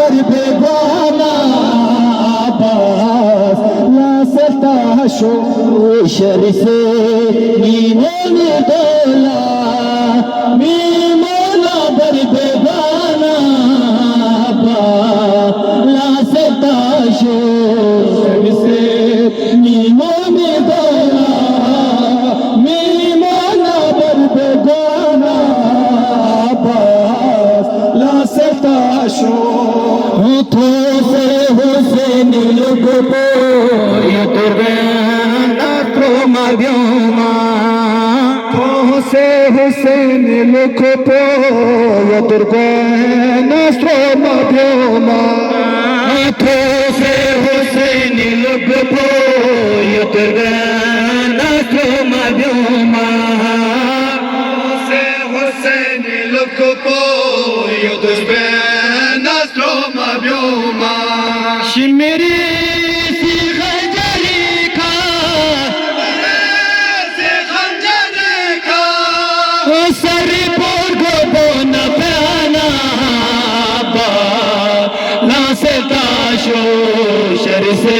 बर बेगाना आबास ला सताशो शर से नीने निदोला मी मौला बर बेगाना आबास ला सताशो शर से नीने निदोला मी मौला बर बेगाना आबास ला सताशो तो से हुसैन लुगबो यतुर्बना त्रोमाद्योमा तो से हुसैन लुगबो यतुर्बना त्रोमाद्योमा तो से हुसैन लुगबो यतुर्बना त्रोमाद्योमा से हुसैन लुगबो यतुर्बना त्रोमाद्योमा शिमरी सी खंजरी का से खंजरी का ओ सरी पोर को बोना प्याना बा ला से ताशो शर से